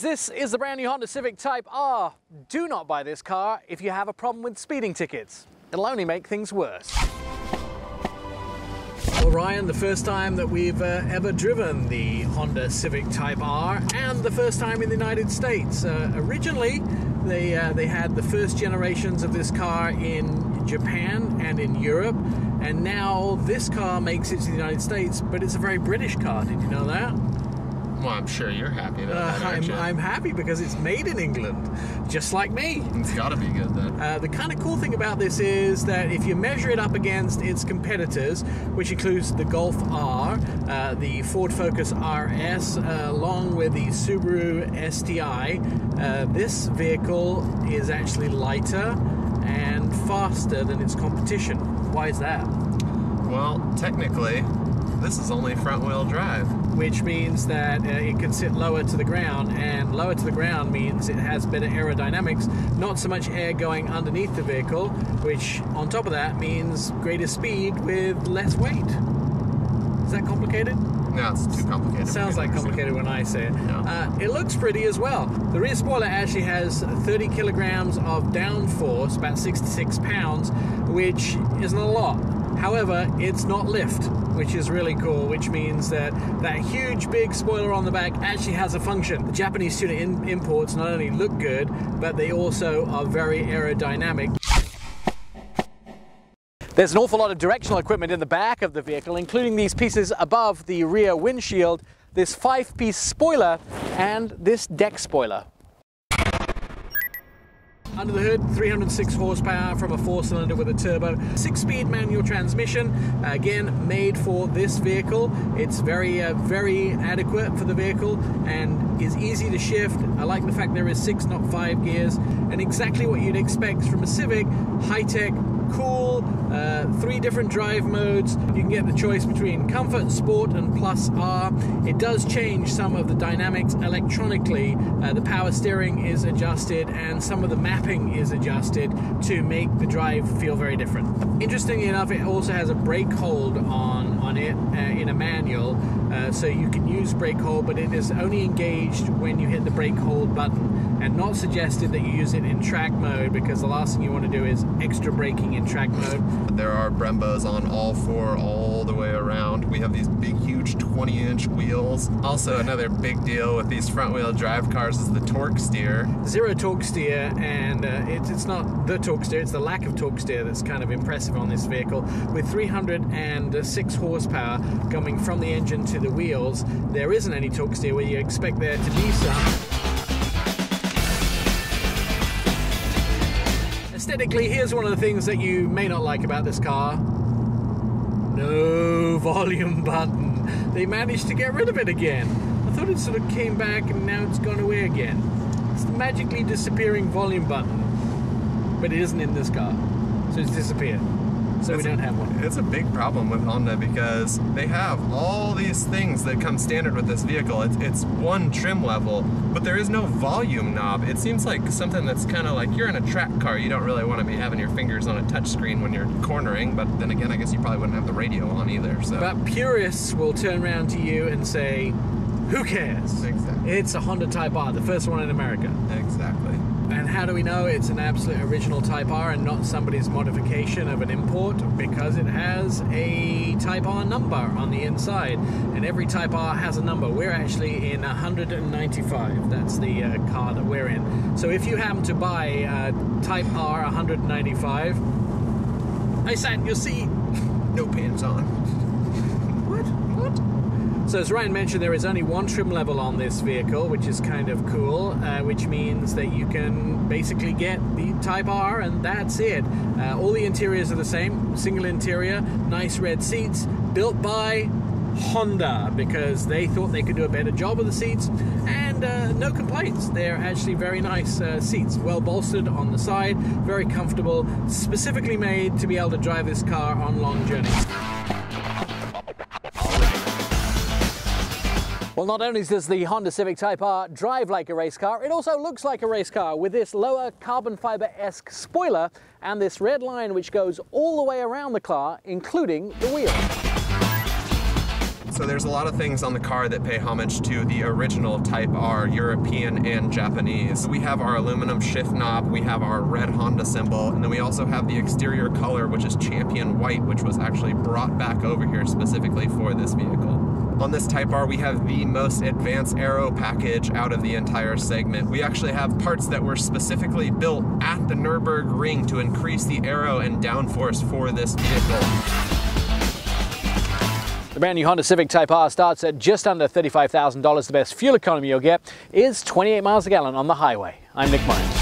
guys, this is the brand new Honda Civic Type R. Do not buy this car if you have a problem with speeding tickets. It'll only make things worse. Well, Ryan, the first time that we've ever driven the Honda Civic Type R, and the first time in the United States. Originally, they had the first generations of this car in Japan and in Europe, and now this car makes it to the United States, but it's a very British car. Did you know that? Well, I'm sure you're happy about that, aren't you? I'm happy because it's made in England, just like me. It's got to be good then. The kind of cool thing about this is that if you measure it up against its competitors, which includes the Golf R, the Ford Focus RS, along with the Subaru STI, this vehicle is actually lighter and faster than its competition. Why is that? Well, technically, this is only front-wheel drive. Which means that it can sit lower to the ground, and lower to the ground means it has better aerodynamics, not so much air going underneath the vehicle, which on top of that means greater speed with less weight. Is that complicated? No, it's too complicated. It sounds like complicated when I say it. Yeah. It looks pretty as well. The rear spoiler actually has 30 kilograms of downforce, about 66 pounds, which isn't a lot. However, it's not lift, which is really cool, which means that that huge big spoiler on the back actually has a function. The Japanese tuna imports not only look good, but they also are very aerodynamic. There's an awful lot of directional equipment in the back of the vehicle, including these pieces above the rear windshield, this 5-piece spoiler, and this deck spoiler. Under the hood, 306 horsepower from a 4-cylinder with a turbo, 6-speed manual transmission, again made for this vehicle. It's very adequate for the vehicle and is easy to shift. I like the fact there is 6, not 5 gears, and exactly what you'd expect from a Civic, high-tech, cool, 3 different drive modes. You can get the choice between Comfort, Sport, and Plus R. It does change some of the dynamics electronically. The power steering is adjusted, and some of the mapping is adjusted to make the drive feel very different. Interestingly enough, it also has a brake hold on it in a manual, so you can use brake hold, but it is only engaged when you hit the brake hold button, and not suggested that you use it in track mode, because the last thing you want to do is extra braking in track mode. There are Brembos on all 4 all the way around. We have these big, huge 20-inch wheels. Also, another big deal with these front-wheel drive cars is the torque steer. 0 torque steer, and it's not the torque steer, it's the lack of torque steer that's kind of impressive on this vehicle. With 306 horsepower coming from the engine to the wheels, there isn't any torque steer where you expect there to be some. Aesthetically, here's one of the things that you may not like about this car. No volume button. They managed to get rid of it again. I thought it sort of came back and now it's gone away again. It's the magically disappearing volume button. But it isn't in this car. So it's disappeared. So we don't have one. It's a big problem with Honda because they have all these things that come standard with this vehicle. It's one trim level, but there is no volume knob. It seems like something that's kind of like you're in a track car. You don't really want to be having your fingers on a touch screen when you're cornering, but then again, I guess you probably wouldn't have the radio on either. So. But purists will turn around to you and say, who cares? Exactly. It's a Honda Type R, the first one in America. Exactly. And how do we know it's an absolute original Type R and not somebody's modification of an import? Because it has a Type R number on the inside, and every Type R has a number. We're actually in 195. That's the car that we're in. So if you happen to buy Type R 195, I sat in your seat. No pants on. What? So as Ryan mentioned, there is only 1 trim level on this vehicle, which is kind of cool, which means that you can basically get the Type R and that's it. All the interiors are the same, single interior, nice red seats, built by Honda because they thought they could do a better job of the seats, and no complaints. They're actually very nice seats, well bolstered on the side, very comfortable, specifically made to be able to drive this car on long journeys. Well, not only does the Honda Civic Type R drive like a race car, it also looks like a race car with this lower carbon fiber-esque spoiler and this red line which goes all the way around the car, including the wheel. So there's a lot of things on the car that pay homage to the original Type R, European and Japanese. We have our aluminum shift knob, we have our red Honda symbol, and then we also have the exterior color, which is Champion White, which was actually brought back over here specifically for this vehicle. On this Type R, we have the most advanced aero package out of the entire segment. We actually have parts that were specifically built at the Nürburgring to increase the aero and downforce for this vehicle. The brand new Honda Civic Type R starts at just under $35,000. The best fuel economy you'll get is 28 miles a gallon on the highway. I'm Nick Miles.